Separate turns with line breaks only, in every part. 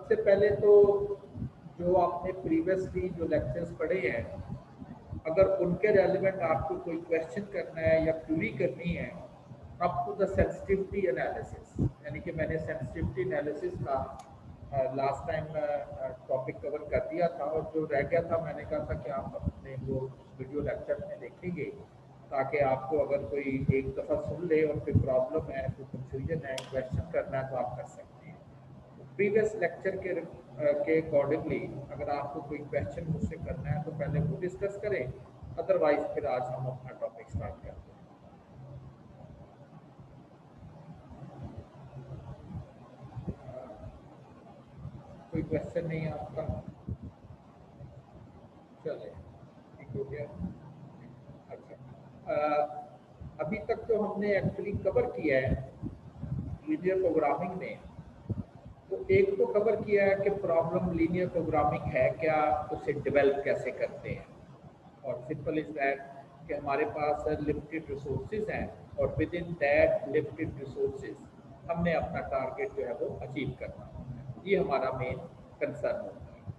सबसे पहले तो जो आपने प्रीवियसली जो लेक्चर्स पढ़े हैं, अगर उनके रेलिवेंट आपको कोई क्वेश्चन करना है या क्वेरी करनी है up to the sensitivity analysis, यानी कि मैंने सेंसिटिविटी एनालिसिस का लास्ट टाइम टॉपिक कवर कर दिया था, और जो रह गया था मैंने कहा था कि आप अपने वो वीडियो लेक्चर में देखेंगे, ताकि आपको अगर कोई एक दफ़ा सुन ले और कोई प्रॉब्लम है, कोई कंफ्यूजन है, क्वेश्चन करना है तो आप कर सकते हैं। प्रीवियस लेक्चर के अकॉर्डिंगली अगर आपको कोई क्वेश्चन मुझसे करना है तो पहले वो डिस्कस करें, अदरवाइज फिर आज हम अपना टॉपिक स्टार्ट करते हैं। कोई क्वेश्चन नहीं है आपका? चले, ठीक हो गया। अच्छा, अभी तक तो हमने एक्चुअली कवर किया है लीनियर प्रोग्रामिंग में, तो एक तो कवर किया है कि प्रॉब्लम लीनियर प्रोग्रामिंग है क्या, उसे डेवलप कैसे करते हैं, और सिंपल इज दैट कि हमारे पास लिमिटेड रिसोर्सेज हैं और with in that limited resources हमने अपना टारगेट जो है वो अचीव करना होता है। ये हमारा मेन कंसर्न होता है।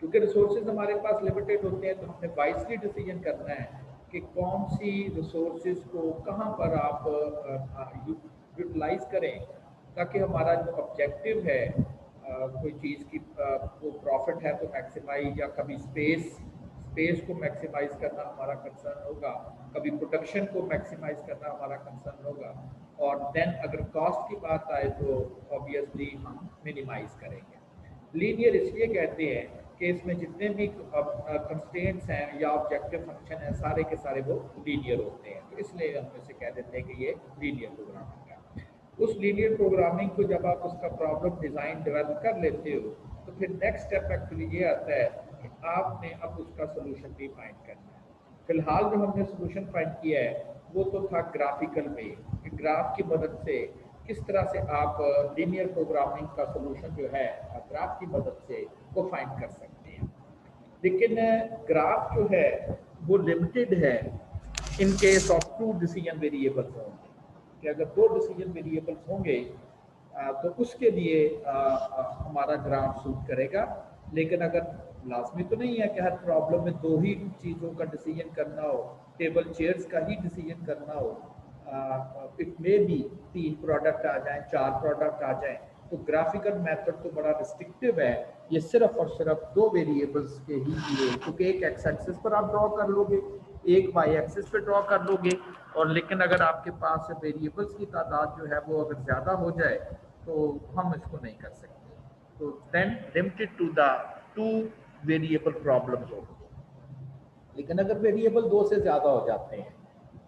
क्योंकि रिसोर्सेज हमारे पास लिमिटेड होते हैं तो हमने वाइजली डिसीजन करना है कि कौन सी रिसोर्सेज को कहाँ पर आप यूटिलाइज करें, ताकि हमारा जो ऑब्जेक्टिव है कोई चीज़ की वो प्रॉफिट है तो मैक्सिमाइज, या कभी स्पेस को मैक्सिमाइज करना हमारा कंसर्न होगा, कभी प्रोडक्शन को मैक्सिमाइज करना हमारा कंसर्न होगा, और देन अगर कॉस्ट की बात आए तो ऑब्वियसली हम मिनिमाइज करेंगे। लीनियर इसलिए कहते हैं कि इसमें जितने भी कंस्ट्रेंट्स हैं या ऑब्जेक्टिव फंक्शन हैं सारे के सारे वो लीनियर होते हैं, तो इसलिए हम इसे कह देते हैं कि ये लीनियर प्रोग्रामिंग है। उस लीनियर प्रोग्रामिंग को जब आप उसका प्रॉब्लम डिज़ाइन डेवलप कर लेते हो तो फिर नेक्स्ट स्टेप एक्चुअली ये आता है कि आपने अब उसका सोल्यूशन भी फाइंड करना है। फिलहाल जो हमने सोल्यूशन फाइंड किया है वो तो था ग्राफिकल में, ग्राफ की मदद से किस तरह से आप लीनियर प्रोग्रामिंग का सोल्यूशन जो है ग्राफ की मदद से वो फाइंड कर सकते हैं। लेकिन ग्राफ जो है वो लिमिटेड है in case of 2 decision variables होंगे, कि अगर 2 डिसीजन वेरिएबल्स होंगे तो उसके लिए हमारा ग्राफ सूट करेगा। लेकिन अगर लाजमी तो नहीं है कि हर प्रॉब्लम में 2 ही चीज़ों का डिसीजन करना हो, टेबल चेयर्स का ही डिसीजन करना हो, इट मे बी 3 प्रोडक्ट आ जाएं, 4 प्रोडक्ट आ जाएं, तो ग्राफिकल मेथड तो बड़ा रिस्ट्रिक्टिव है, ये सिर्फ और सिर्फ 2 वेरिएबल्स के ही लिए, क्योंकि एक एक्स एक्सिस पर आप ड्रॉ कर लोगे, एक वाई एक्सिस पे ड्रॉ कर लोगे, और लेकिन अगर आपके पास वेरिएबल्स की तादाद जो है वो अगर ज़्यादा हो जाए तो हम इसको नहीं कर सकते, तो then limited to the 2 variable problem होगी। लेकिन अगर वेरिएबल 2 से ज़्यादा हो जाते हैं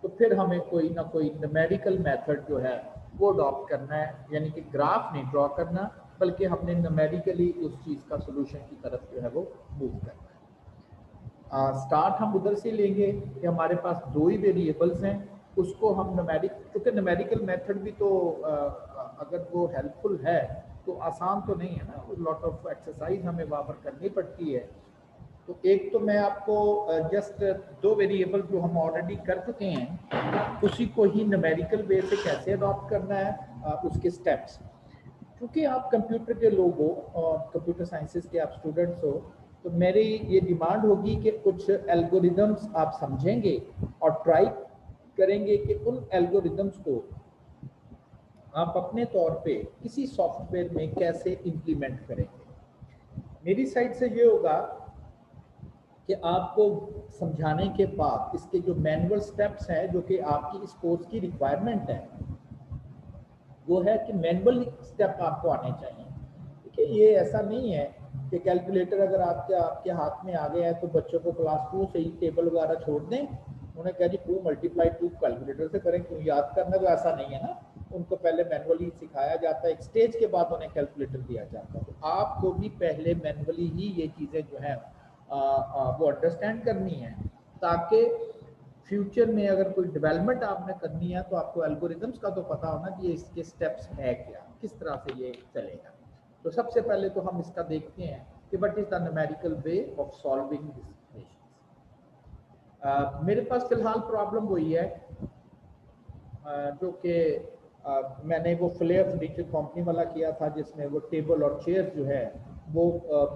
तो फिर हमें कोई ना कोई न्यूमेरिकल मेथड जो है वो अडॉप्ट करना है, यानी कि ग्राफ नहीं ड्रॉ करना, बल्कि हमने न्यूमेरिकली उस चीज़ का सोल्यूशन की तरफ जो है वो मूव करना है। स्टार्ट हम उधर से लेंगे कि हमारे पास 2 ही वेरिएबल्स हैं, उसको हम क्योंकि न्यूमेरिकल मेथड भी तो अगर वो हेल्पफुल है तो आसान तो नहीं है ना, लॉट ऑफ एक्सरसाइज हमें वहाँ पर करनी पड़ती है। तो एक तो मैं आपको जस्ट 2 वेरिएबल जो हम ऑलरेडी कर चुके हैं उसी को ही न्यूमेरिकल वे से कैसे अडॉप्ट करना है, उसके स्टेप्स। क्योंकि आप कंप्यूटर के लोग हो और कंप्यूटर साइंसेज के आप स्टूडेंट्स हो, तो मेरी ये डिमांड होगी कि कुछ एल्गोरिदम्स आप समझेंगे और ट्राई करेंगे कि उन एल्गोरिदम्स को आप अपने तौर पे किसी सॉफ्टवेयर में कैसे इम्प्लीमेंट करेंगे। मेरी साइड से ये होगा कि आपको समझाने के बाद इसके जो मैनुअल स्टेप्स हैं जो कि आपकी इस कोर्स की रिक्वायरमेंट है, वो है कि मैनुअल स्टेप आपको आने चाहिए। देखिए, ये ऐसा नहीं है कि कैलकुलेटर अगर आपके हाथ में आ गया है तो बच्चों को क्लास 2 से ही टेबल वगैरह छोड़ दें, उन्हें कह जी 2 × 2 कैलकुलेटर से करें, क्यों याद करना, तो ऐसा नहीं है ना। उनको पहले मैनुअली सिखाया जाता है, एक स्टेज के बाद उन्हें कैलकुलेटर दिया जाता है। तो आपको भी पहले मैनुअली ही ये चीज़ें जो हैं वो अंडरस्टैंड करनी है, ताकि फ्यूचर में अगर कोई डेवलपमेंट आपने करनी है तो आपको एल्गोरिदम्स का तो पता होना कि ये इसके स्टेप्स है क्या, किस तरह से ये चलेगा। तो सबसे पहले तो हम इसका देखते हैं कि what is the numerical way of solving this equations. मेरे पास फिलहाल प्रॉब्लम वही है जो कि मैंने वो फ्लेयर फर्नीचर कंपनी वाला किया था, जिसमें वो टेबल और चेयर जो है वो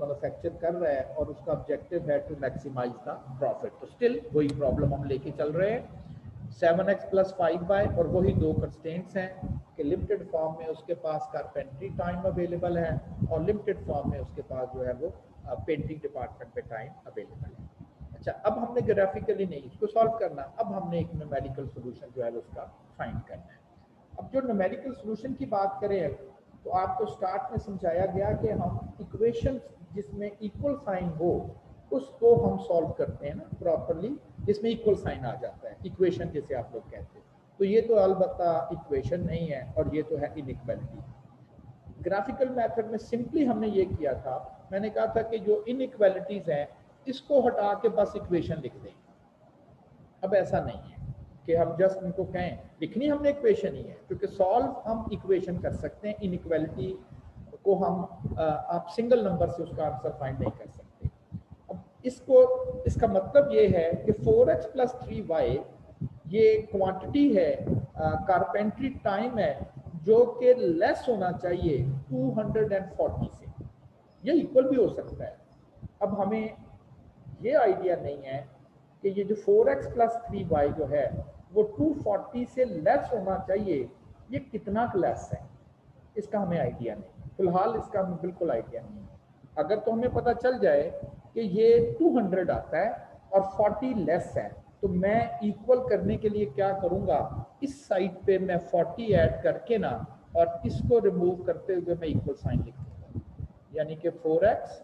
मैन्युफैक्चर कर रहा है और उसका ऑब्जेक्टिव है टू मैक्सिमाइज द प्रॉफिट, तो स्टिल वही प्रॉब्लम हम लेके चल रहे हैं 7x + 5y, और वही दो कंस्ट्रेंट्स हैं कि लिमिटेड फॉर्म में उसके पास कारपेंट्री टाइम अवेलेबल है और लिमिटेड फॉर्म में उसके पास जो है वो पेंटिंग डिपार्टमेंट में टाइम अवेलेबल है। अच्छा, अब हमने ग्राफिकली नहीं इसको सॉल्व करना, अब हमने एक न्यूमेरिकल सोल्यूशन जो है उसका फाइंड करना है। अब जो न्यूमेरिकल सोल्यूशन की बात करें तो आपको स्टार्ट में समझाया गया कि हम इक्वेशन जिसमें इक्वल साइन हो उसको हम सॉल्व करते हैं ना प्रॉपरली, जिसमें इक्वल साइन आ जाता है, इक्वेशन जैसे आप लोग कहते हैं। तो ये तो अलबत्ता इक्वेशन नहीं है और ये तो है इनइक्वालिटी। ग्राफिकल मेथड में सिंपली हमने ये किया था, मैंने कहा था कि जो इनइक्वालिटीज हैं इसको हटा के बस इक्वेशन लिख दें। अब ऐसा नहीं है कि हम जस्ट उनको कहें, लिखनी हमने इक्वेशन ही है, क्योंकि सॉल्व हम इक्वेशन कर सकते हैं, इनइक्वालिटी को हम आप सिंगल नंबर से उसका आंसर फाइंड नहीं कर सकते। अब इसका मतलब ये है कि 4x + 3y ये क्वांटिटी है, कारपेंट्री टाइम है जो कि लेस होना चाहिए 240 से, ये इक्वल भी हो सकता है। अब हमें ये आइडिया नहीं है कि ये जो 4x + 3y जो है वो 240 से लेस होना चाहिए, ये कितना लेस है इसका हमें आइडिया नहीं, फिलहाल इसका हमें बिल्कुल आइडिया नहीं है। अगर तो हमें पता चल जाए कि ये 200 आता है और 40 लेस है, तो मैं इक्वल करने के लिए क्या करूंगा, इस साइड पे मैं 40 ऐड करके ना और इसको रिमूव करते हुए मैं इक्वल साइन लिख दूंगा, यानी कि 4x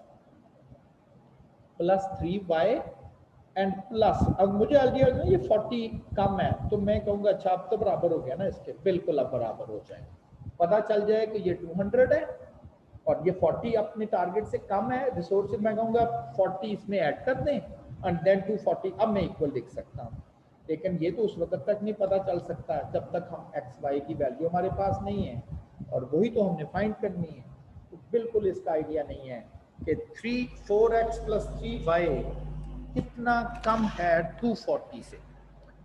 + 3y एंड प्लस, अब मुझे आइडिया है ये 40 कम है तो मैं कहूंगा अच्छा अब तो बराबर हो गया ना इसके, बिल्कुल अब बराबर हो जाए, पता चल जाए कि ये 200 है और ये 40 अपने टारगेट से कम है, रिसोर्सेज मैं कहूंगा 40 इसमें ऐड कर दें एंड देन 240, अब मैं इक्वल लिख सकता हूँ। लेकिन ये तो उस वक्त तक नहीं पता चल सकता जब तक हम XY की वैल्यू हमारे पास नहीं है, और वही तो हमने फाइंड करनी है। तो बिल्कुल इसका आइडिया नहीं है कि 4x + 3y कितना कम है 240 से।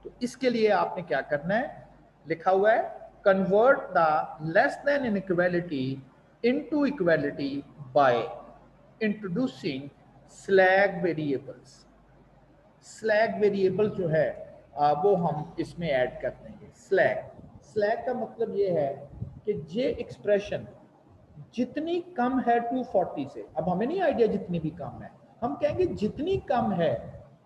तो इसके लिए आपने क्या करना है, लिखा हुआ है convert the less than inequality into equality by introducing slag variables. Slag variable जो है वो हम इसमें ऐड कर देंगे। स्लैग का मतलब ये है कि ये एक्सप्रेशन जितनी कम है 240 से, अब हमें नहीं आइडिया जितनी भी कम है, हम कहेंगे जितनी कम है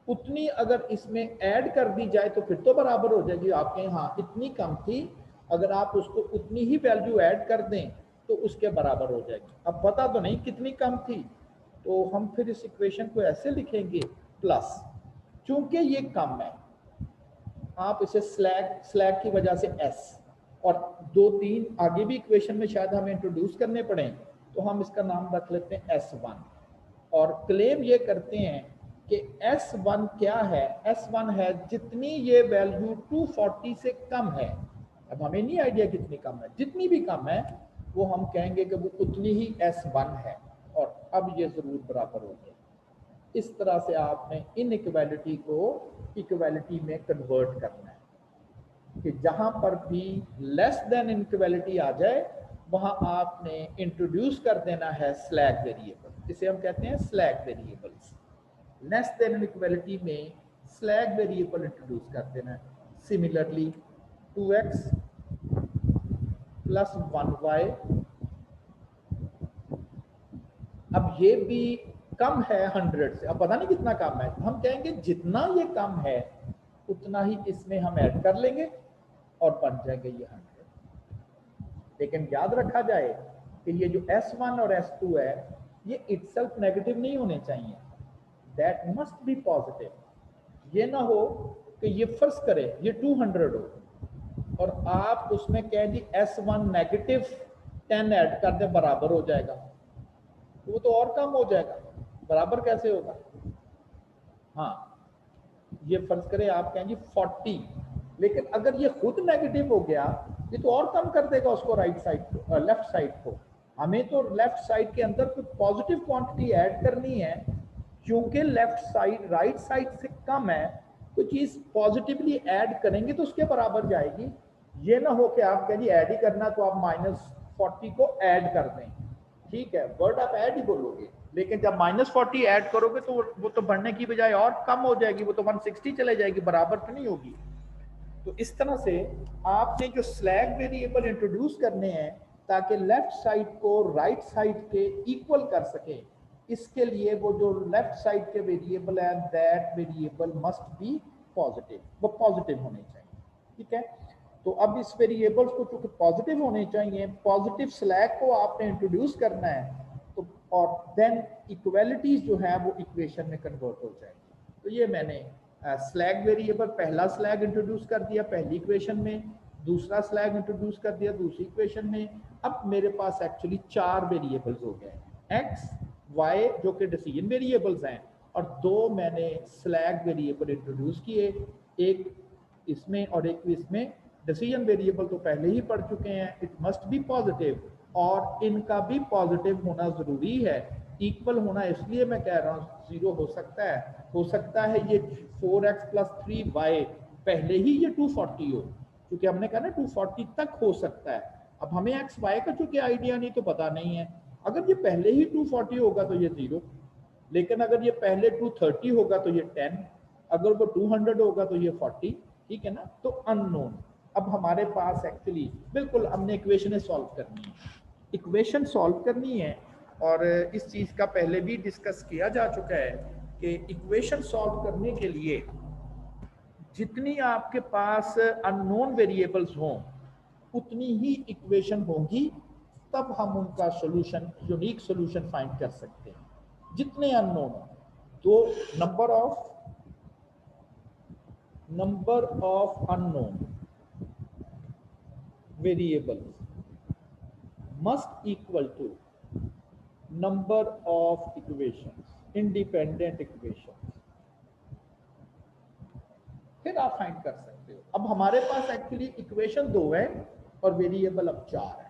उतनी अगर इसमें ऐड कर दी जाए तो फिर तो बराबर हो जाएगी। आप कहें हाँ इतनी कम थी, अगर आप उसको उतनी ही वैल्यू ऐड कर दें तो उसके बराबर हो जाएगी। अब पता तो नहीं कितनी कम थी, तो हम फिर इस इक्वेशन को ऐसे लिखेंगे प्लस, चूंकि ये कम है आप इसे स्लैग की वजह से s, और 2-3 आगे भी इक्वेशन में शायद हमें इंट्रोड्यूस करने पड़े तो हम इसका नाम रख लेते हैं S1, और क्लेम ये करते हैं कि S1 क्या है, S1 है जितनी ये वैल्यू 240 से कम है। अब हमें नहीं आइडिया कितनी कम है, जितनी भी कम है वो हम कहेंगे कि वो उतनी ही S1 है, और अब ये जरूर बराबर हो गया। इस तरह से आपने इनइक्वालिटी को इक्वालिटी में कन्वर्ट करना है कि जहां पर भी लेस देन इनइक्वालिटी आ जाए वहां आपने इंट्रोड्यूस कर देना है स्लैग वेरिएबल, इसे हम कहते हैं slag variables. Less than inequality में स्लैग वेरिएबल इंट्रोड्यूस कर देना है। सिमिलरली 2x + 1y, अब ये भी कम है 100 से, अब पता नहीं कितना कम है, हम कहेंगे जितना ये कम है उतना ही इसमें हम ऐड कर लेंगे और बन जाएंगे ये 100। लेकिन याद रखा जाए कि ये जो S1 और S2 है ये इटसेल्फ नेगेटिव नहीं होने चाहिए, दैट मस्ट बी पॉजिटिव। ये ना हो कि ये फर्ज करें ये 200 हो और आप उसमें कहें जी S1 -10 ऐड कर दे बराबर हो जाएगा, वो तो और कम हो जाएगा, बराबर कैसे होगा। हाँ ये फर्ज करें आप कहें जी 40, लेकिन अगर ये खुद नेगेटिव हो गया ये तो और कम कर देगा उसको राइट साइड को, लेफ्ट साइड को। हमें तो लेफ्ट साइड के अंदर कुछ पॉजिटिव क्वांटिटी ऐड करनी है, क्योंकि लेफ्ट साइड राइट साइड से कम है, कोई चीज पॉजिटिवली ऐड करेंगे तो उसके बराबर जाएगी। ये ना हो कि आप कहें जी ऐड ही करना तो आप -40 को ऐड कर दें, ठीक है, वर्ड आप ऐड ही बोलोगे, लेकिन जब -40 ऐड करोगे तो वो तो बढ़ने की बजाय और कम हो जाएगी, वो तो 160 चले जाएगी, बराबर तो नहीं होगी। तो इस तरह से आपने जो स्लैग वेरिएबल इंट्रोड्यूस करने हैं ताकि लेफ्ट साइड को राइट साइड के इक्वल कर सके, इसके लिए वो जो लेफ्ट साइड के वेरिएबल है that variable must be positive, वो पॉजिटिव होने चाहिए। ठीक है, तो अब इस वेरिएबल्स को चूंकि पॉजिटिव होने चाहिए, पॉजिटिव स्लैग को आपने इंट्रोड्यूस करना है, तो और देन इक्वालिटीज जो है वो इक्वेशन में कन्वर्ट हो जाएगी। तो ये मैंने स्लैग वेरिएबल, पहला स्लैग इंट्रोड्यूस कर दिया पहली इक्वेशन में, दूसरा स्लैग इंट्रोड्यूस कर दिया दूसरी इक्वेशन में। अब मेरे पास एक्चुअली 4 वेरिएबल्स हो गए, एक्स वाई जो कि डिसीजन वेरिएबल्स हैं, और 2 मैंने स्लैग वेरिएबल इंट्रोड्यूस किए, एक इसमें और एक इसमें। डिसीजन वेरिएबल तो पहले ही पढ़ चुके हैं, इट मस्ट बी पॉजिटिव, और इनका भी पॉजिटिव होना जरूरी है। इक्वल होना इसलिए मैं कह रहा हूँ, 0 हो सकता है ये 4x + 3y पहले ही ये 240 हो, क्योंकि हमने कहा ना 240 तक हो सकता है। अब हमें एक्स वाई का चूंकि आइडिया नहीं तो पता नहीं है, अगर ये पहले ही 240 होगा तो ये 0, लेकिन अगर ये पहले 230 होगा तो ये 10, अगर वो 200 होगा तो ये 40, ठीक है ना। तो अननोन। अब हमारे पास एक्चुअली बिल्कुल हमने इक्वेशन सॉल्व करनी है, इक्वेशन सॉल्व करनी है, और इस चीज का पहले भी डिस्कस किया जा चुका है कि इक्वेशन सॉल्व करने के लिए जितनी आपके पास अननोन वेरिएबल्स हों उतनी ही इक्वेशन होंगी, तब हम उनका सॉल्यूशन, यूनिक सॉल्यूशन फाइंड कर सकते हैं। जितने अननोन हो, तो number of unknown variables must equal to number of equations, independent equations, फिर आप फाइंड कर सकते हो। अब हमारे पास एक्चुअली इक्वेशन 2 है और वेरिएबल अब 4 है,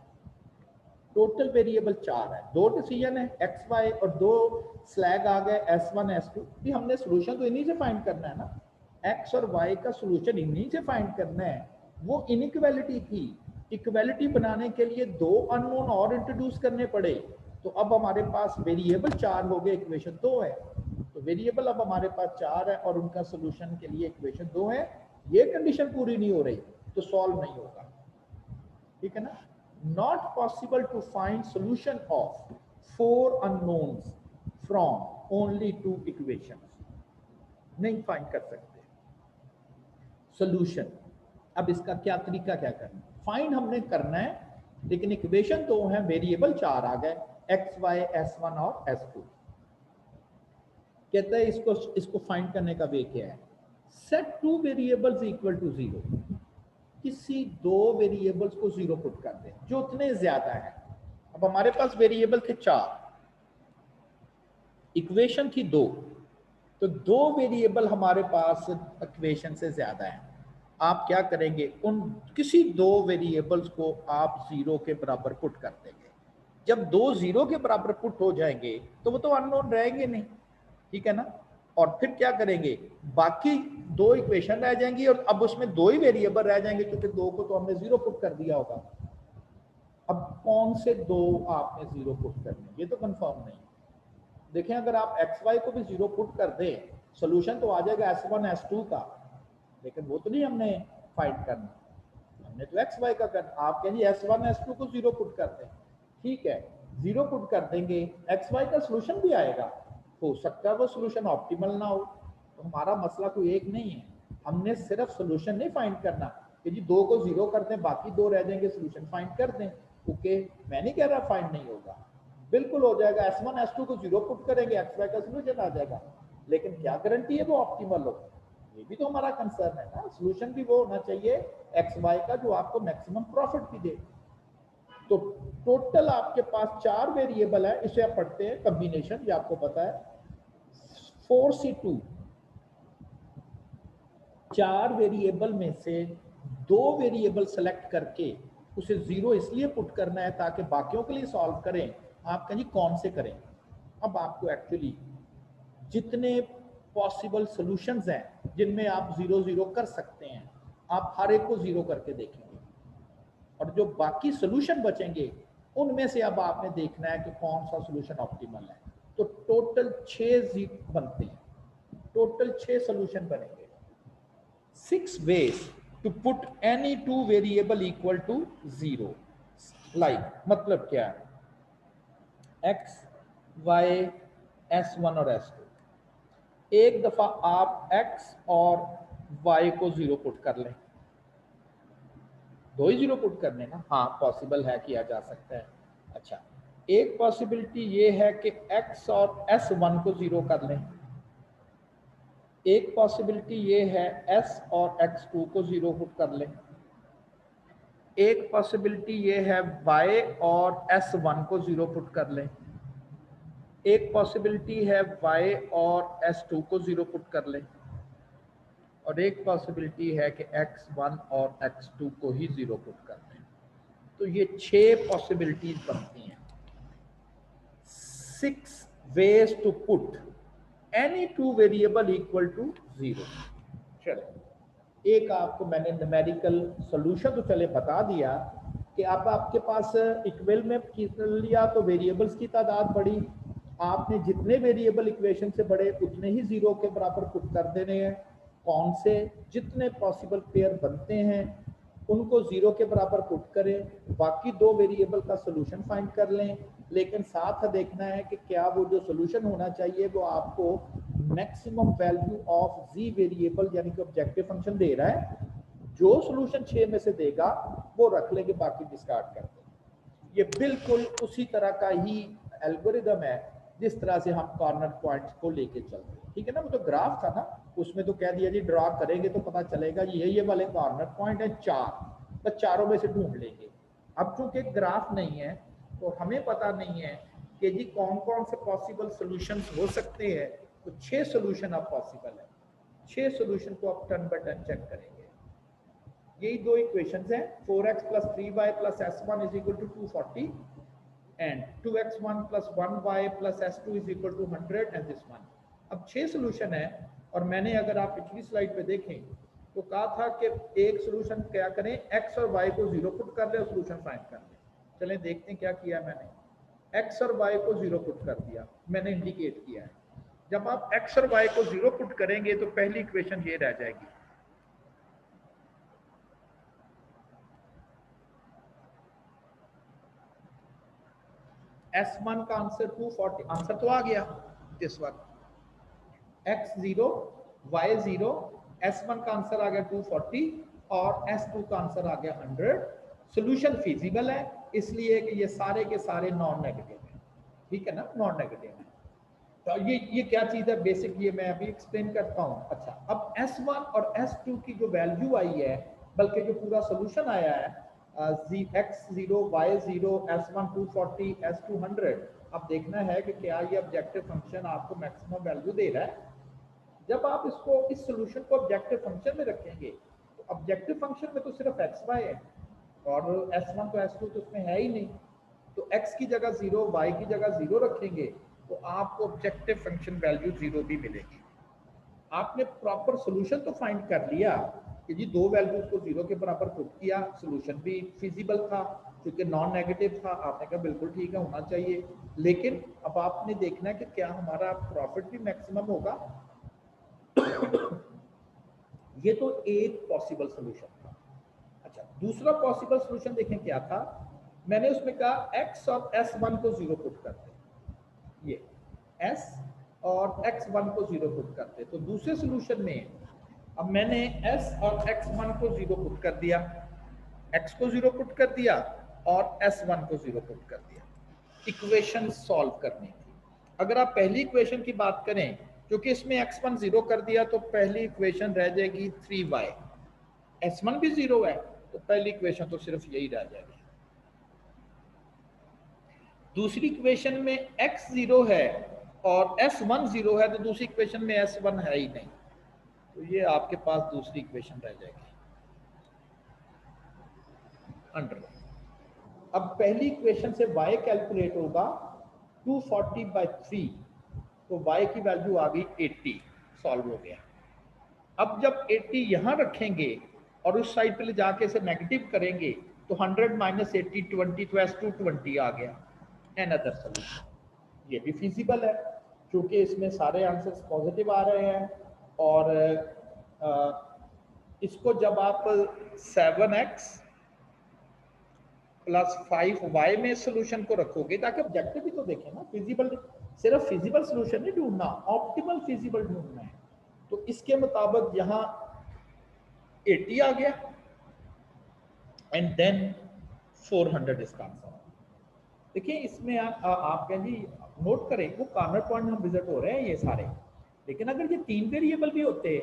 टोटल वेरिएबल 4 है, 2 डिसीजन है एक्स वाई और 2 स्लैग आ गए S1 S2। भी हमने सोल्यूशन तो इन्हीं से फाइंड करना है ना, एक्स और वाई का सोल्यूशन इन्हीं से फाइंड करना है। वो इनइक्वालिटी थी, इक्वालिटी बनाने के लिए 2 अननोन और इंट्रोड्यूस करने पड़े, तो अब हमारे पास वेरिएबल 4 हो गए, इक्वेशन 2 है। तो वेरिएबल अब हमारे पास 4 है और उनका सोल्यूशन के लिए इक्वेशन 2 है। ये कंडीशन पूरी नहीं हो रही तो सॉल्व नहीं होगा, ठीक है ना। Not possible to find solution of 4 unknowns from only 2 equations, नहीं फाइंड कर सकते सोल्यूशन। अब इसका क्या तरीका, क्या करना, फाइंड हमने करना है, लेकिन इक्वेशन 2 है, वेरिएबल 4 आ गए, एक्स वाई S1 और S2। कहता है इसको फाइंड करने का वे क्या है, सेट 2 वेरिएबल्स इक्वल टू 0, किसी 2 वेरिएबल्स को 0 पुट कर दें जो उतने ज्यादा है। अब हमारे पास वेरिएबल थे 4, इक्वेशन थी 2, तो 2 वेरिएबल हमारे पास इक्वेशन से ज्यादा है। आप क्या करेंगे, उन किसी 2 वेरिएबल्स को आप 0 के बराबर पुट कर देंगे। जब 2 0 के बराबर पुट हो जाएंगे तो वो तो अननोन रहेंगे नहीं, ठीक है ना। और फिर क्या करेंगे, बाकी 2 इक्वेशन रह जाएंगी और अब उसमें 2 ही वेरिएबल रह जाएंगे, क्योंकि 2 को तो हमने 0 पुट कर दिया होगा। अब कौन से 2 आपने 0 पुट करने, ये तो कंफर्म नहीं। देखें, अगर आप एक्स वाई को भी 0 पुट कर दें, सोल्यूशन तो आ जाएगा S1 S2 का, लेकिन वो तो नहीं हमने फाइंड करना, हमने तो एक्स वाई का करना। आप कहेंगे S1 S2 को 0 पुट कर दें, ठीक है, 0 पुट कर देंगे, एक्स वाई का सोल्यूशन भी आएगा, हो सकता है वो सोल्यूशन ऑप्टिमल ना हो। तो हमारा मसला कोई एक नहीं है, हमने सिर्फ सोल्यूशन नहीं फाइंड करना कि जी 2 को 0 कर दें, बाकी 2 रह जाएंगे, सोल्यूशन फाइंड कर दें। ओके, मैं नहीं कह रहा फाइंड नहीं होगा, बिल्कुल हो जाएगा। S1 S2 को 0 पुट करेंगे, एक्स वाई का सोल्यूशन आ जाएगा, लेकिन क्या गारंटी है वो ऑप्टिमल हो, ये भी तो हमारा कंसर्न है ना। सोल्यूशन भी वो होना चाहिए एक्स वाई का जो आपको मैक्सिमम प्रॉफिट भी दे। तो टोटल आपके पास 4 वेरिएबल है, इसे आप पढ़ते हैं कॉम्बिनेशन, ये आपको पता है 4C2, 4 वेरिएबल में से 2 वेरिएबल सेलेक्ट करके उसे 0 इसलिए पुट करना है ताकि बाकियों के लिए सॉल्व करें। आप कहें कौन से करें, अब आपको एक्चुअली जितने पॉसिबल सॉल्यूशंस हैं जिनमें आप 0 0 कर सकते हैं, आप हर एक को 0 करके देखेंगे, और जो बाकी सॉल्यूशन बचेंगे उनमें से अब आपने देखना है कि कौन सा सोल्यूशन ऑप्टिमल है। तो टोटल 6 बनते हैं, टोटल 6 सोल्यूशन बनेंगे। 6 ways to put any two variable equal to 0, like मतलब क्या है, x y s1 और s2। एक दफा आप x और y को 0 पुट कर लें, 2 ही 0 पुट करने ना, हाँ पॉसिबल है, किया जा सकता है। अच्छा, एक पॉसिबिलिटी ये है कि x और s1 को 0 कर लें, एक पॉसिबिलिटी ये है s और x2 को 0 पुट कर लें, एक पॉसिबिलिटी ये है y और s1 को 0 पुट कर लें, एक पॉसिबिलिटी है y और s2 को 0 पुट कर लें, और एक पॉसिबिलिटी है कि x1 और x2 को ही 0 पुट कर लें। तो ये 6 पॉसिबिलिटीज बनती हैं। 6 ways to put any two variable equal to 0। चलो, एक आपको मैंने न्यूमेरिकल सॉल्यूशन तो चले बता दिया कि अब आपके पास इक्वेल में लिया तो वेरिएबल्स की तादाद बढ़ी, आपने जितने वेरिएबल इक्वेशन से बढ़े उतने ही 0 के बराबर पुट कर देने हैं। कौन से, जितने पॉसिबल पेयर बनते हैं उनको 0 के बराबर पुट करें, बाकी 2 वेरिएबल का सोल्यूशन फाइंड कर लें, लेकिन साथ देखना है कि क्या वो जो सोल्यूशन होना चाहिए वो आपको maximum value of Z variable यानी कि ऑब्जेक्टिव फंक्शन दे रहा है। जो सोल्यूशन 6 में से देगा वो रख लेंगे, बाकी डिस्कार्ड कर देंगे। ये बिल्कुल उसी तरह का ही एल्गोरिदम है जिस तरह से हम कॉर्नर पॉइंट्स को लेके चलते हैं, ठीक है ना। वो तो ग्राफ था ना, उसमें तो कह दिया जी ड्रा करेंगे तो पता चलेगा ये वाले कॉर्नर पॉइंट है 4, तो चारों में से ढूंढ लेंगे। अब चूंकि ग्राफ नहीं है तो हमें पता नहीं है कि जी कौन कौन से पॉसिबल सॉल्यूशंस हो सकते हैं। तो 6 सॉल्यूशन अब पॉसिबल है, 6 सॉल्यूशन को आप टर्न बाय टर्न चेक करेंगे। यही 2 इक्वेशंस हैं, 4x + 3y + s1 = 240 and 2x1 + 1y + s2 = 100 and this one। अब 6 सॉल्यूशन है, और मैंने अगर आप पिछली स्लाइड पे देखें तो कहा था कि एक सॉल्यूशन क्या करें, x और y को 0 पुट कर ले और सॉल्यूशन फाइंड कर ले। चलें देखते हैं क्या किया मैंने, x और y को 0 पुट कर दिया, मैंने इंडिकेट किया है। जब आप x और y को 0 पुट करेंगे तो पहली इक्वेशन ये रह जाएगी, S1 का आंसर 240, आंसर तो आ गया this one, x 0 y 0, S1 का आंसर आ गया 240 और S2 का आंसर आ गया 100। सॉल्यूशन फिजिबल है इसलिए कि ये सारे के सारे नॉन नेगेटिव है, ठीक है ना, नॉन नेगेटिव है। तो ये क्या चीज है बेसिक, ये मैं अभी एक्सप्लेन करता हूँ। अच्छा, अब S1 और S2 की जो वैल्यू आई है, बल्कि जो पूरा सॉल्यूशन आया है x 0 y 0 S1 240 S2 100, अब देखना है कि क्या ये ऑब्जेक्टिव फंक्शन आपको मैक्सिमम वैल्यू दे रहा है। जब आप इसको इस सॉल्यूशन को ऑब्जेक्टिव फंक्शन में रखेंगे तो ऑब्जेक्टिव फंक्शन में तो सिर्फ x y है और S1 तो S2 तो उसमें है ही नहीं, तो x की जगह 0 y की जगह 0 रखेंगे तो आपको ऑब्जेक्टिव फंक्शन वैल्यू 0 भी मिलेगी। आपने प्रॉपर सॉल्यूशन तो फाइंड कर लिया कि जी 2 वैल्यूज को 0 के बराबर पुट किया, सॉल्यूशन भी फिजिबल था क्योंकि नॉन नेगेटिव था, आपने कहा बिल्कुल ठीक है होना चाहिए। लेकिन अब आपने देखना है कि क्या हमारा प्रॉफिट भी मैक्सिमम होगा। ये तो एक पॉसिबल सॉल्यूशन था। अच्छा, दूसरा पॉसिबल सॉल्यूशन देखें क्या था, मैंने उसमें कहा x और s1 को 0 पुट करते, ये s और x1 को 0 पुट करते। तो दूसरे सॉल्यूशन में अब मैंने s और x1 को 0 पुट कर दिया, x को 0 पुट कर दिया और s1 को 0 पुट कर दिया इक्वेशन सॉल्व करने की। अगर आप पहली इक्वेशन की बात करें, क्योंकि इसमें x1 0 कर दिया तो पहली इक्वेशन रह जाएगी 3y, s1 भी 0 है तो पहली इक्वेशन तो सिर्फ यही रह जाएगी। दूसरी इक्वेशन में x 0 है और s1 0 है तो दूसरी इक्वेशन में s1 है ही नहीं, तो ये आपके पास दूसरी इक्वेशन रह जाएगी अंडर। अब पहली इक्वेशन से y कैलकुलेट होगा 240/3, तो y की वैल्यू आ गई 80, सॉल्व हो गया। अब जब 80 यहां रखेंगे और उस साइड पे ले जाके इसे नेगेटिव करेंगे तो 100 माइनस 80 20 तो S2 20 आ गया। अनदर सोल्यूशन, ये भी फिजिबल है क्योंकि इसमें सारे आंसर्स पॉजिटिव आ रहे हैं। और इसको जब आप 7x प्लस 5y में सोल्यूशन को रखोगे, ताकि ऑब्जेक्टिव भी तो देखें ना, फिजिबल, सिर्फ फिजिबल सोल्यूशन नहीं ढूंढना, ऑप्टिमल फिजिबल ढूंढना है। तो इसके मुताबिक यहाँ 80 आ गया एंड देन 400 इसका आंसर। देखिए इसमें आप कहें जी नोट करें, वो कॉर्नर पॉइंट हम विजिट हो रहे हैं ये सारे, लेकिन अगर ये 3 वेरिएबल भी होते,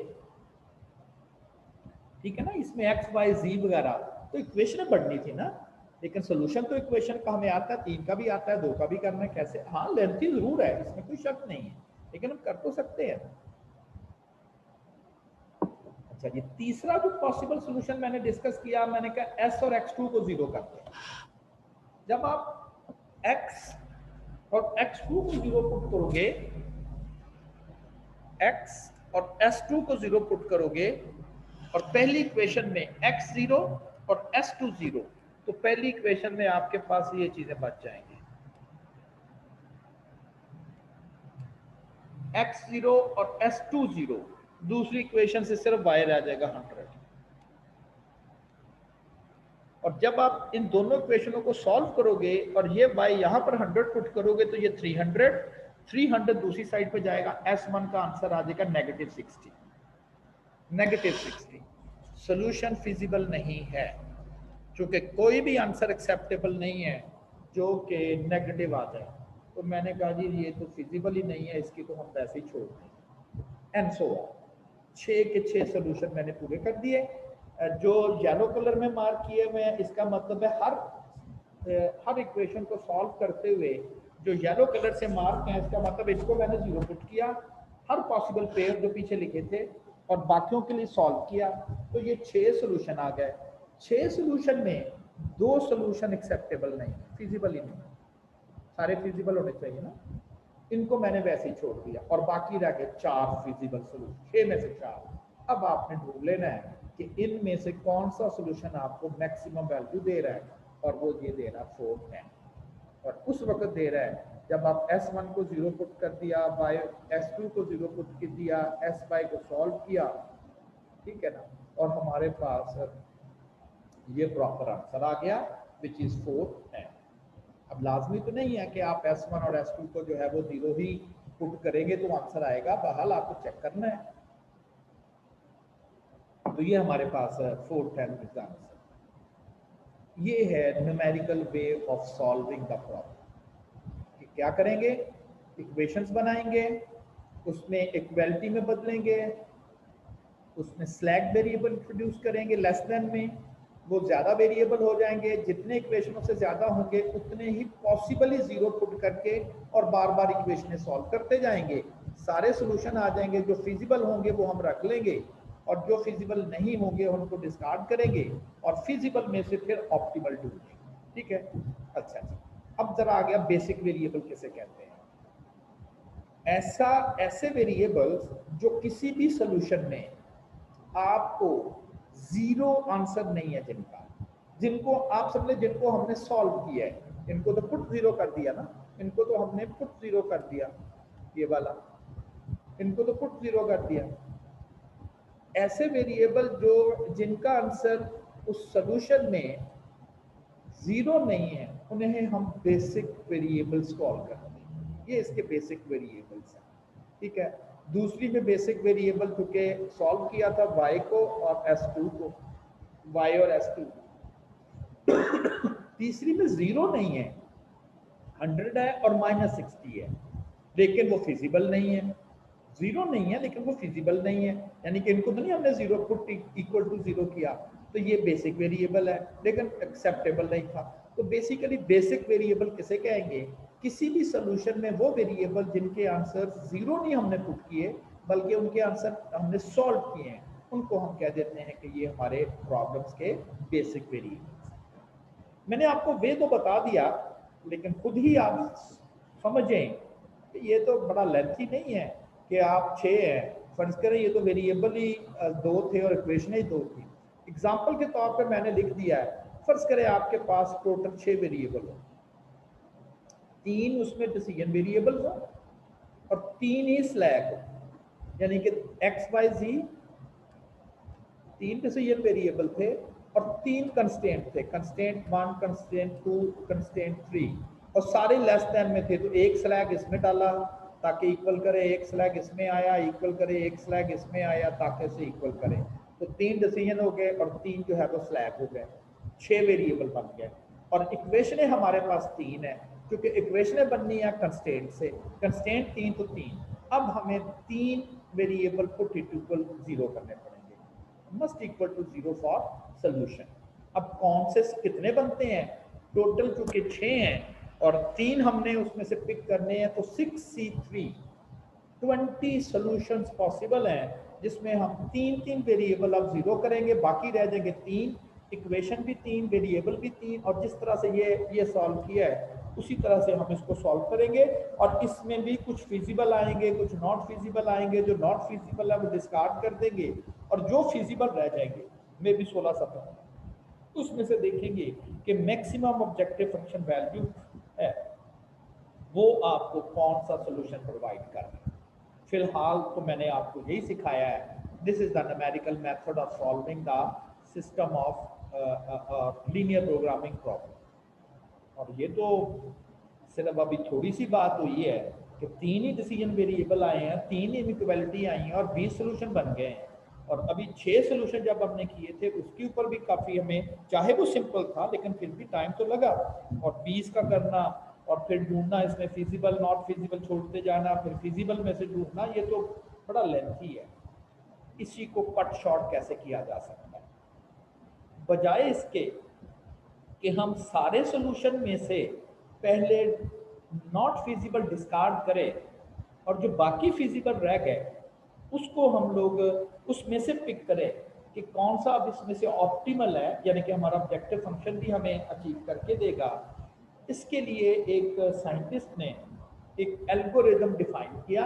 ठीक है ना, इसमें x y z वगैरह, तो इक्वेशन बढ़नी थी ना। लेकिन सोल्यूशन तो इक्वेशन का हमें आता है, 3 का भी आता है, 2 का भी करना है। कैसे? हाँ लेंथी जरूर है, इसमें कोई शक नहीं है, लेकिन हम कर तो सकते हैं। अच्छा जी, तीसरा जो पॉसिबल सोल्यूशन मैंने डिस्कस किया, मैंने कहा s और x2 को 0 करते हैं। जब आप x और x2 को 0 पुट करोगे, x और s2 को 0 पुट करोगे, और पहली इक्वेशन में x0 और s2 0, तो पहली इक्वेशन में आपके पास ये चीजें बच जाएंगी। x0 और s2 0, दूसरी इक्वेशन से सिर्फ y रह जाएगा 100। और जब आप इन दोनों इक्वेशनों को सॉल्व करोगे और ये y यहां पर 100 पुट करोगे, तो ये 300 दूसरी साइड पे जाएगा, S1 का आंसर आ जाएगा -60। -60 सोल्यूशन फिजिबल नहीं है, क्योंकि कोई भी आंसर एक्सेप्टेबल नहीं है जो कि नेगेटिव आ जाए। तो मैंने कहा जी ये तो फिजिबल ही नहीं है, इसकी तो हम वैसे ही छोड़ दें। एंड सो 6 के 6 सोल्यूशन मैंने पूरे कर दिए। जो येलो कलर में मार्क किए हुए हैं, इसका मतलब है हर इक्वेशन को सॉल्व करते हुए जो येलो कलर से मार्क है, इसका मतलब इसको मैंने 0 पुट किया, हर पॉसिबल पेयर जो पीछे लिखे थे, और बाकियों के लिए सॉल्व किया, तो ये 6 सोल्यूशन आ गए। 6 सोल्यूशन में 2 सोल्यूशन एक्सेप्टेबल नहीं, फिजिबल ही नहीं, सारे फिजिबल होने चाहिए ना, इनको मैंने वैसे ही छोड़ दिया, और बाकी रह गए 4 फिजिबल सोल्यूशन, 6 में से 4। अब आपने ढूंढ लेना है कि इनमें से कौन सा सोल्यूशन आपको मैक्सिमम वैल्यू दे रहा है, और वो ये दे रहा है 410, और उस वक्त दे रहा है जब आप S1 को 0 पुट कर दिया, S2 को 0 पुट कर दिया, SY को सॉल्व किया, ठीक है ना, और हमारे पास ये प्रॉपर आंसर आ गया विच इज 410। अब लाजमी तो नहीं है कि आप S1 और S2 को जो है वो 0 ही पुट करेंगे तो आंसर आएगा, बहरहाल आपको चेक करना है। तो ये हमारे पास 410 का आंसर। ये है numerical way of solving the problem. क्या करेंगे? इक्वेशंस बनाएंगे, उसमें इक्वलिटी में बदलेंगे, उसमें स्लैक वेरिएबल इंट्रोड्यूस करेंगे लेस देन में, वो ज्यादा वेरिएबल हो जाएंगे, जितने इक्वेशनों से ज्यादा होंगे उतने ही पॉसिबली 0 पुट करके और बार बार इक्वेशनें सॉल्व करते जाएंगे। सारे सोल्यूशन आ जाएंगे, जो फिजिबल होंगे वो हम रख लेंगे, और जो फिजिबल नहीं होंगे उनको डिस्कार्ड करेंगे, और फिजिबल में से फिर ऑप्टिमल ढूंढेंगे। ठीक है, अच्छा जी। अब जरा आ गया बेसिक वेरिएबल किसे कहते हैं। ऐसे वेरिएबल्स जो किसी भी सोल्यूशन में आपको 0 आंसर नहीं है, जिनको आप समझे, जिनको हमने सॉल्व किया है, इनको तो पुट 0 कर दिया ना, इनको तो हमने पुट 0 कर दिया, ये वाला, इनको तो पुट 0 कर दिया। ऐसे वेरिएबल जो जिनका आंसर उस सोल्यूशन में 0 नहीं है, उन्हें हम बेसिक वेरिएबल्स कॉल करते हैं। ये इसके बेसिक वेरिएबल्स हैं, ठीक है। दूसरी में बेसिक वेरिएबल चूंकि सॉल्व किया था y को और S2 को, y और S2। तीसरी में 0 नहीं है, 100 है और -60 है, लेकिन वो फिजिबल नहीं है। 0 नहीं है लेकिन वो फिजिबल नहीं है, यानी कि इनको तो नहीं हमने 0 पुट इक्वल टू 0 किया, तो ये बेसिक वेरिएबल है लेकिन एक्सेप्टेबल नहीं था। तो बेसिकली बेसिक वेरिएबल किसे कहेंगे? किसी भी सोल्यूशन में वो वेरिएबल जिनके आंसर 0 नहीं हमने पुट किए, बल्कि उनके आंसर हमने सॉल्व किए हैं, उनको हम कह देते हैं कि ये हमारे प्रॉब्लम्स के बेसिक वेरिएबल्स। मैंने आपको वे तो बता दिया, लेकिन खुद ही आप समझें कि ये तो बड़ा लेंथी नहीं है कि आप 6 हैं, फर्ज करें ये तो वेरिएबल ही 2 थे और इक्वेशन ही 2 थी। एग्जाम्पल के तौर पे मैंने लिख दिया है फर्ज करें आपके पास टोटल 6 वेरिएबल हो, 3 उसमें डिसीजन वेरिएबल हो और 3 ही स्लैग हो, यानी कि एक्स वाई जी 3 डिसीजन वेरिएबल थे और 3 कंस्टेंट थे, कंस्टेंट 1, कंस्टेंट 2, कंस्टेंट 3, और सारे लेस देन में थे। तो एक स्लैग इसमें डाला ताकि इक्वल करे, एक स्लैग इसमें आया इक्वल करे, एक स्लैग इसमें आया ताकि से इक्वल करे। तो 3 डिसीजन हो गए और 3 जो है वो स्लैग हो गए, 6 वेरिएबल बन गए। और इक्वेशनें हमारे पास 3 है, क्योंकि इक्वेशनें बननी है कंस्टेंट से, कंस्टेंट 3 तो 3। अब हमें 3 वेरिएबल को इक्वल 0 करने पड़ेंगे, must equal to 0 for solution. अब कौन से कितने बनते हैं, टोटल चूंकि 6 हैं और 3 हमने उसमें से पिक करने हैं, तो 6C3 20 सॉल्यूशंस पॉसिबल हैं, जिसमें हम 3 वेरिएबल अब 0 करेंगे, बाकी रह जाएंगे 3, इक्वेशन भी 3, वेरिएबल भी 3। और जिस तरह से ये सॉल्व किया है उसी तरह से हम इसको सॉल्व करेंगे। और इसमें भी कुछ फिजिबल आएंगे, कुछ नॉट फिजिबल आएंगे, जो नॉट फिजिबल है वो डिस्कार्ड कर देंगे और जो फिजिबल रह जाएंगे मे भी 16-17, उसमें से देखेंगे कि मैक्सिमम ऑब्जेक्टिव फंक्शन वैल्यू है वो आपको कौन सा सोल्यूशन प्रोवाइड कर रहा है। फिलहाल तो मैंने आपको यही सिखाया है, this is the numerical method of solving the system of linear programming problem. और ये तो सिर्फ अभी थोड़ी सी बात हुई है कि 3 ही डिसीजन वेरिएबल आए हैं, 3 इनइक्वालिटी आई हैं और 20 सोल्यूशन बन गए हैं। और अभी 6 सोल्यूशन जब हमने किए थे उसके ऊपर भी काफ़ी हमें, चाहे वो सिंपल था लेकिन फिर भी टाइम तो लगा, और 20 का करना और फिर ढूंढना इसमें फिजिबल नॉट फिजिबल छोड़ते जाना, फिर फिजिबल में से ढूंढना, ये तो बड़ा लेंथी है। इसी को कट शॉर्ट कैसे किया जा सकता है, बजाय इसके कि हम सारे सॉल्यूशन में से पहले नॉट फिजिबल डिस्कार्ड करें और जो बाकी फिजिबल रह गए उसको हम लोग उसमें से पिक करें कि कौन सा अब इसमें से ऑप्टिमल है, यानी कि हमारा ऑब्जेक्टिव फंक्शन भी हमें अचीव करके देगा। इसके लिए एक साइंटिस्ट ने एक एल्गोरिदम डिफाइन किया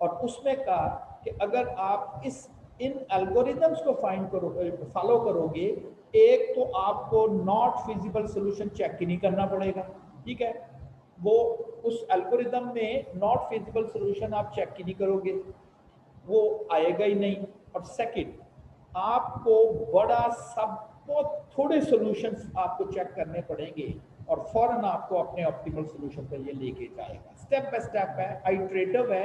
और उसमें कहा कि अगर आप इन एल्गोरिदम्स को फॉलो करोगे, एक तो आपको नॉट फिजिबल सॉल्यूशन चेक ही नहीं करना पड़ेगा, ठीक है, वो उस एल्गोरिदम में नॉट फिजिबल सॉल्यूशन आप चेक ही नहीं करोगे, वो आएगा ही नहीं। और सेकंड, आपको बड़ा सब बहुत थोड़े सॉल्यूशंस आपको चेक करने पड़ेंगे और फौरन आपको अपने ऑप्टिमल सॉल्यूशन पर ये लेके जाएगा। स्टेप बाय स्टेप है, आइटरेटिव है,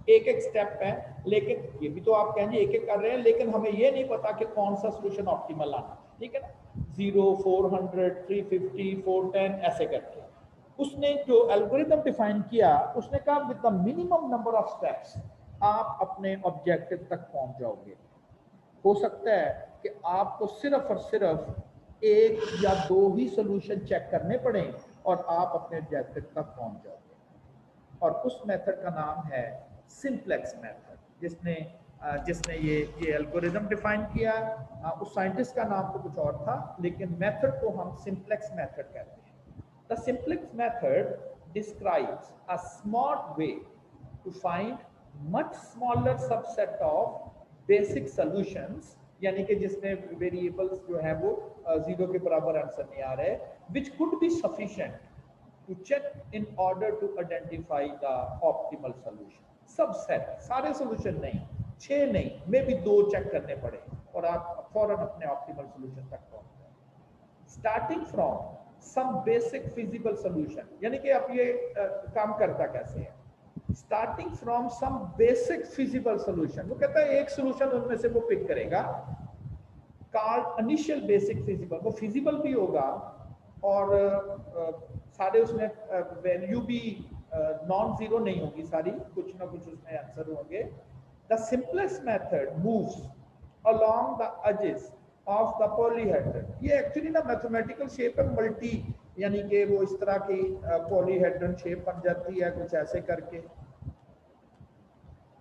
एक एक स्टेप है, लेकिन ये भी तो आप कहेंगे एक एक कर रहे हैं, लेकिन हमें ये नहीं पता कि कौन सा सॉल्यूशन ऑप्टिमल आना, ठीक है ना, 0, 400, 350, 410 ऐसे करके। उसने जो एल्गोरिथम डिफाइन किया, उसने कहा with the minimum number of steps आप अपने ऑब्जेक्टिव तक पहुंच जाओगे। हो सकता है कि आपको सिर्फ और सिर्फ 1 या 2 ही सॉल्यूशन चेक करने पड़े और आप अपने ऑब्जेक्टिव तक पहुंच जाओगे। और उस मेथड का नाम है सिंप्लेक्स मेथड, जिसने जिसने ये एल्गोरिथम डिफाइन किया। उस साइंटिस्ट का नाम तो कुछ और था, लेकिन मेथड को हम सिंप्लेक्स मेथड कहते हैं। The simplex method describes a smart way to find much smaller subset of basic solutions, यानी कि जिसमें वेरिएबल्स जो है वो 0 के बराबर आंसर नहीं आ रहे, which could be sufficient to check in order to identify the optimal solution. Subset, सारे सॉल्यूशन नहीं, 6 नहीं, मे भी 2 चेक करने पड़े और आप फौरन अपने ऑप्टिमल सॉल्यूशन तक पहुंच जाए। Starting from some basic feasible solution, यानी कि अब ये काम करता कैसे है, starting from some basic feasible solution, वो कहता है एक सॉल्यूशन उनमें से वो पिक करेगा, कॉल्ड इनिशियल बेसिक फिजिबल, वो फिजिबल भी होगा और सारे उसमें वैल्यू भी नॉन जीरो नहीं होगी, सारी कुछ ना कुछ उसमें आंसर होंगे। The simplest method moves along the edges of the polyhedron, ये एक्चुअली ना मैथमेटिकल शेप है मल्टी, यानी कि वो इस तरह की पॉलीहेड्रन शेप बन जाती है कुछ ऐसे करके,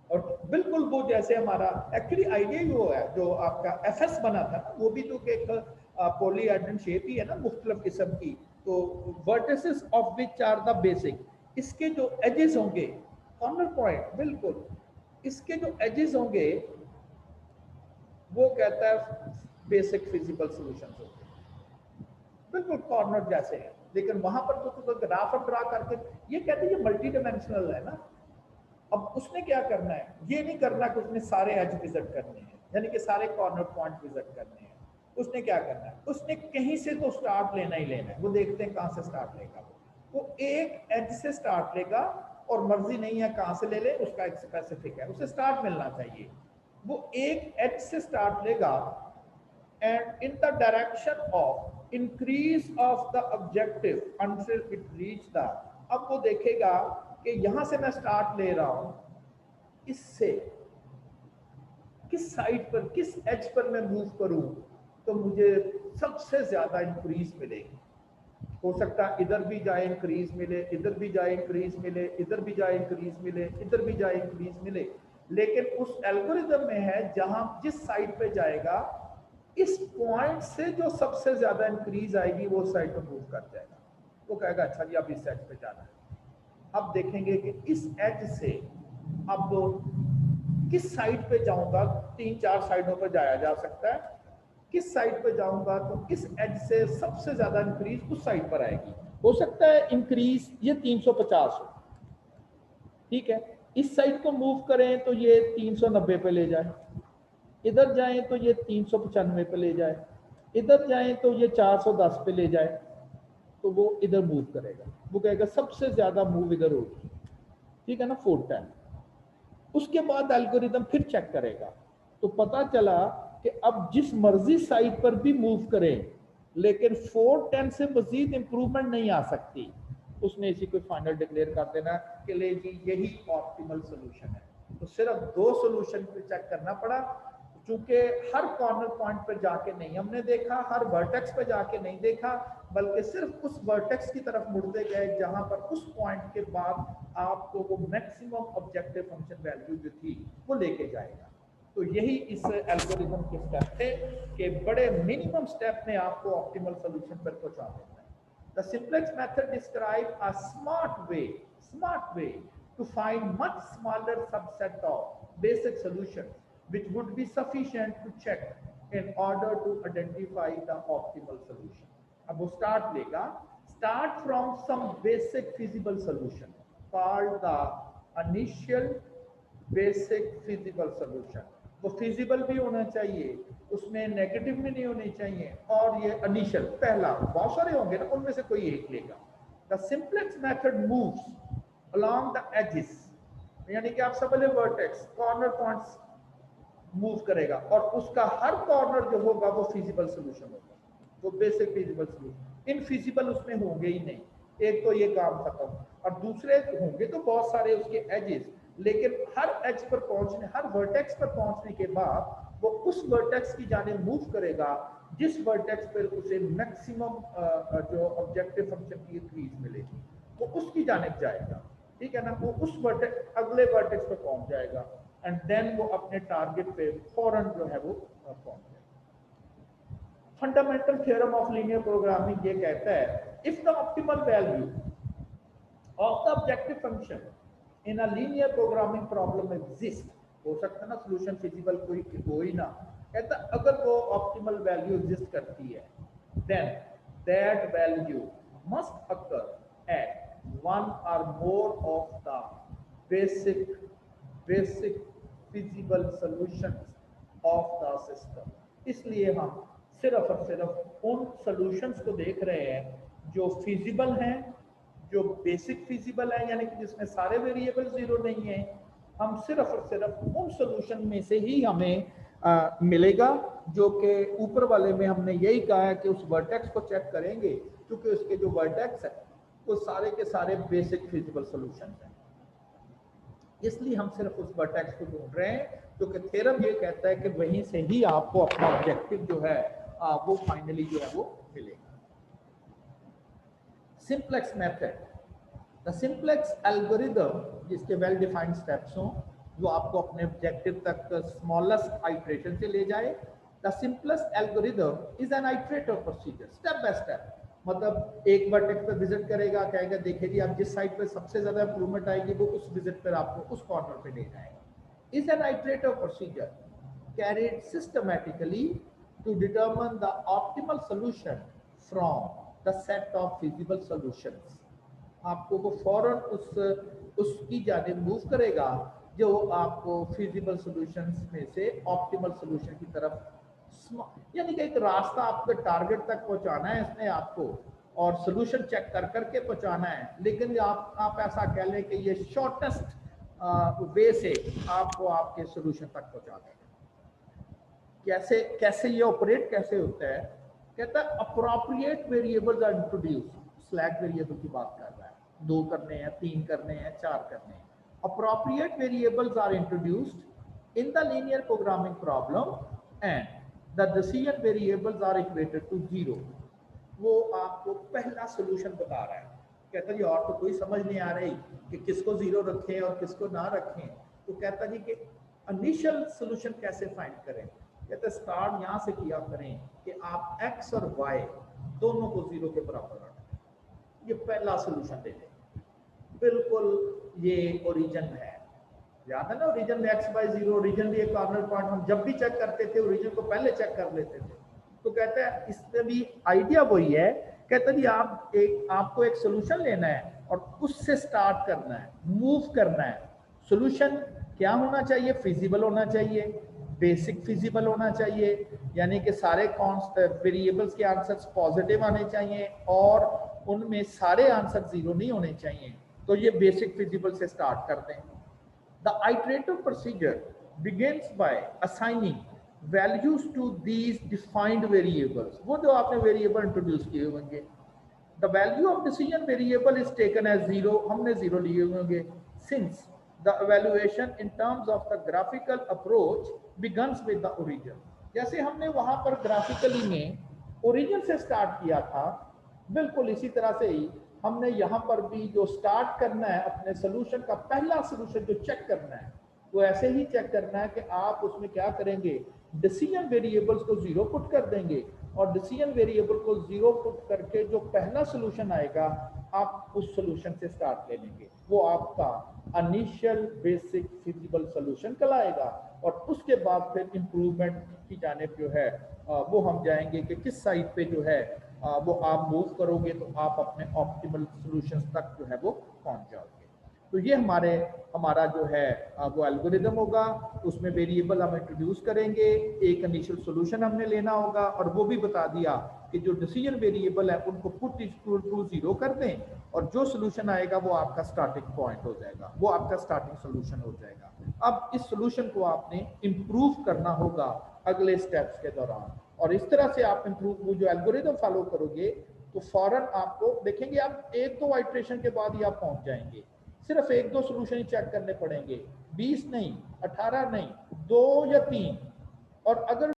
और बिल्कुल वो जैसे हमारा एक्चुअली आइडिया ही वो है जो आपका एफएस बना था ना, वो भी तो एक पॉलीहेड्रन शेप ही है ना, मुख्तलिफ किस्म की। तो vertices of which are the basic, इसके जो एजेस होंगे, कॉर्नर पॉइंट बिल्कुल, इसके जो एजेस होंगे वो कहता है बेसिक फिजिबल सॉल्यूशंस होंगे। बिल्कुल कॉर्नर जैसे है, लेकिन वहां पर तो ग्राफ ड्रा करके ये कहते हैं ये मल्टी डायमेंशनल है ना। अब उसने क्या करना है, ये नहीं करना कि उसने सारे एज विजिट करने हैं, यानी कि सारे कॉर्नर पॉइंट विजिट करने हैं। उसने क्या करना है, उसने कहीं से तो स्टार्ट लेना ही लेना है। वो देखते हैं कहां से स्टार्ट लेगा, वो एक एज से स्टार्ट लेगा और मर्जी नहीं है कहां से ले ले, उसका एक स्पेसिफिक है, उसे स्टार्ट मिलना चाहिए। वो एक एज से स्टार्ट लेगा and in the direction of increase of the objective until it reach the, अब वो देखेगा कि यहां से मैं स्टार्ट ले रहा हूं, इससे किस साइड पर किस एज पर मैं मूव करूं तो मुझे सबसे ज्यादा इंक्रीज मिलेगी। हो सकता है इधर भी जाए इंक्रीज मिले, इधर भी जाए इंक्रीज मिले, इधर भी जाए इंक्रीज मिले, इधर भी जाए इंक्रीज मिले, लेकिन उस एल्गोरिदम में है जहां जिस साइड पे जाएगा इस पॉइंट से जो सबसे ज्यादा इंक्रीज आएगी वो साइड पर मूव कर जाएगा। वो कहेगा अच्छा जी अब इस एज पे जाना है। अब देखेंगे कि इस एज से अब किस साइड पे जाऊंगा, 3-4 साइडों पर जाया जा सकता है। किस साइड पे जाऊंगा तो इस एज से सबसे ज्यादा इंक्रीज उस साइड पर आएगी। हो सकता है इंक्रीज ये 350 हो, ठीक है, इस साइड को मूव करें तो ये 390 पे ले जाए, इधर जाएं तो ये 395 पे ले जाए, इधर जाएं तो ये 410 पे ले जाए, तो वो इधर मूव करेगा। वो कहेगा सबसे ज्यादा मूव इधर होगी, ठीक है ना, 410। उसके बाद एल्गोरिदम फिर चेक करेगा, तो पता चला कि अब जिस मर्जी साइड पर भी मूव करें लेकिन 410 से मजीद इंप्रूवमेंट नहीं आ सकती, उसने इसी को फाइनल डिक्लेयर कर देना कि ले जी यही ऑप्टिमल सोल्यूशन है। तो सिर्फ 2 सोल्यूशन पे चेक करना पड़ा, क्योंकि हर कॉर्नर पॉइंट पर जाके नहीं हमने देखा, हर वर्टेक्स पे जाके नहीं देखा, बल्कि सिर्फ उस वर्टेक्स की तरफ मुड़ते गए जहां पर उस पॉइंट के बाद आपको वो मैक्सिमम ऑब्जेक्टिव फंक्शन वैल्यू जो थी वो लेके जाएगा। तो यही इस एल्गोरिथम के स्टेप थे कि बड़े मिनिमम स्टेप में आपको ऑप्टिमल सोल्यूशन पर पहुंचा देता है। The simplest method describe a smart way to find much smaller subset of basic solutions which would be sufficient to check in order to identify the optimal solution. अब वो start लेगा, start from some basic feasible solution called the initial basic feasible solution. वो feasible भी होना चाहिए, उसमें negative भी नहीं होनी चाहिए, और ये इनिशियल पहला, बहुत सारे होंगे ना उनमें से कोई एक लेगा। The simplest method moves along the edges, यानी कि आप सब वाले वर्टेक्स कॉर्नर पॉइंट्स मूव करेगा और उसका हर कॉर्नर जो होगा वो फिजिबल सोल्यूशन होगा, वो बेसिक फिजिबल सोल्यूशन। इनफिजिबल उसमें होंगे ही नहीं, एक तो ये काम खत्म, और दूसरे होंगे तो बहुत सारे उसके एजेस, लेकिन हर एज पर पहुंचने, हर वर्टेक्स पर पहुंचने के बाद वो उस वर्टेक्स की जानिब मूव करेगा जिस वर्टेक्स पर उसे मैक्सिमम जो ऑब्जेक्टिव फंक्शन की इंक्रीज मिलेगी वो उसकी जानिब जाएगा, ठीक है ना। वो उस वर्टेक्स अगले वर्टेक्स पर पहुंच जाएगा एंड देन वो अपने टारगेट पे फौरन जो है वो पहुंच जाएगा। Fundamental theorem of linear programming ये कहता है if the optimal value of the objective function in a linear programming problem exist, हो सकता है ना सोल्यूशन फिजिबल कोई हो ही ना, कहता अगर वो ऑप्टिमल वैल्यू एग्जिस्ट करती है then that value must occur at one or more of the basic feasible solutions of the system. इसलिए हम सिर्फ और सिर्फ उन सॉल्यूशंस को देख रहे हैं जो फिजिबल हैं, जो बेसिक फिजिबल है, यानी कि जिसमें सारे वेरिएबल जीरो नहीं है। हम सिर्फ और सिर्फ उन सॉल्यूशन में से ही हमें मिलेगा, जो कि ऊपर वाले में हमने यही कहा है कि उस वर्टेक्स को चेक करेंगे क्योंकि उसके जो वर्टेक्स है वो सारे के सारे बेसिक फिजिबल सॉल्यूशन हैं, इसलिए हम सिर्फ उस वर्टेक्स को ढूंढ रहे हैं, क्योंकि थ्योरम ये कहता है कि वहीं से ही आपको अपना ऑब्जेक्टिव जो है वो फाइनली जो है वो मिलेगा। Simplex method, the simplex algorithm जिसके वेल डिफाइंड स्टेप्स हों जो आपको अपने ऑब्जेक्टिव तक स्मॉलेस्ट आइटरेशन से ले जाए। The simplest algorithm is an iterative procedure, step by step, मतलब एक वर्टेक्स पे विजिट करेगा, कहेगा देखिए जी आप जिस साइड पे सबसे ज्यादा इंप्रूवमेंट आएगी वो उस विजिट पर आपको उस कॉर्नर पे ले जाएगा। Is an iterative procedure carried systematically to determine the optimal solution from the set of feasible solutions, आपको वो फौरन उसकी जानिब मूव करेगा जो आपको फिजिबल सॉल्यूशंस में से ऑप्टिमल सॉल्यूशन की तरफ, यानी कि एक रास्ता आपके टारगेट तक पहुंचाना है इसने आपको, और सॉल्यूशन चेक कर करके पहुंचाना है, लेकिन आप ऐसा कह लें कि ये शॉर्टेस्ट वे से आपको आपके सॉल्यूशन तक पहुंचा देगा। कैसे कैसे ये ऑपरेट कैसे होता है, कहता है appropriate variables are introduce, slack variable की बात कर रहा है, 2 करने हैं, 3 करने हैं, 4 करने हैं। Appropriate variables are introduced in the linear programming problem and the decision variables are equated to 0। वो आपको पहला सॉल्यूशन बता रहा है, कहता जी और तो कोई समझ नहीं आ रही कि किसको 0 रखें और किसको ना रखें, तो कहता जी कि इनिशियल सॉल्यूशन कैसे फाइंड करें, कहते स्टार्ट यहाँ से किया करें कि आप x और y दोनों को 0 के बराबर रखें, ये पहला सॉल्यूशन दे दें, बिल्कुल ये ओरिजिन है, याद है ना ओरिजिन में x by 0, ओरिजिन भी एक कॉर्नर पॉइंट, हम जब भी चेक करते थे ओरिजिन को पहले चेक कर लेते थे। तो कहता है इसमें भी आइडिया वही है, कहता है जी आपको एक सॉल्यूशन लेना है और उससे स्टार्ट करना है, मूव करना है। सॉल्यूशन क्या होना चाहिए, फिजिबल होना चाहिए, बेसिक फिजिबल होना चाहिए, यानी कि सारे वेरिएबल्स के आंसर्स पॉजिटिव आने चाहिए और उनमें सारे आंसर 0 नहीं होने चाहिए। तो ये बेसिक फिजिबल से स्टार्ट करते हैं। The iterative procedure begins by assigning values to these defined variables, वो जो आपने वेरिएबल इंट्रोड्यूस किए होंगे। The value of decision variable is taken as 0, हमने 0 लिए होंगे, since the evaluation in terms of the graphical approach begins with the origin। जैसे हमने वहां पर ग्राफिकली में ओरिजिन से स्टार्ट किया था, बिल्कुल इसी तरह से ही हमने यहाँ पर भी जो स्टार्ट करना है अपने सोल्यूशन का, पहला सोल्यूशन जो चेक करना है वो ऐसे ही चेक करना है कि आप उसमें क्या करेंगे, डिसीजन वेरिएबल्स को 0 पुट कर देंगे और डिसीजन वेरिएबल को 0 पुट करके जो पहला सोल्यूशन आएगा आप उस सोल्यूशन से स्टार्ट ले लेंगे, वो आपका इनिशियल बेसिक फिजिबल सोल्यूशन कहलाएगा। और उसके बाद फिर इम्प्रूवमेंट की जानिब जो है वो हम जाएंगे कि किस साइड पे जो है वो आप मूव करोगे तो आप अपने ऑप्टिमल सॉल्यूशंस तक जो है वो पहुंच जाओगे। तो ये हमारा जो है वो एल्गोरिदम होगा, उसमें वेरिएबल हम इंट्रोड्यूस करेंगे, एक इनिशियल सॉल्यूशन हमने लेना होगा और वो भी बता दिया कि जो डिसीजन वेरिएबल है उनको पुट इक्वल टू 0 कर दें और जो सॉल्यूशन आएगा वो आपका स्टार्टिंग पॉइंट हो जाएगा, वो आपका स्टार्टिंग सॉल्यूशन हो जाएगा। अब इस सॉल्यूशन को आपने इम्प्रूव करना होगा अगले स्टेप्स के दौरान, और इस तरह से आप इम्प्रूव जो एल्गोरिदम फॉलो करोगे तो फौरन आपको देखेंगे आप 1-2 आइट्रेशन के बाद ही आप पहुंच जाएंगे। सिर्फ 1-2 सॉल्यूशन ही चेक करने पड़ेंगे, 20 नहीं, 18 नहीं, 2 या 3। और अगर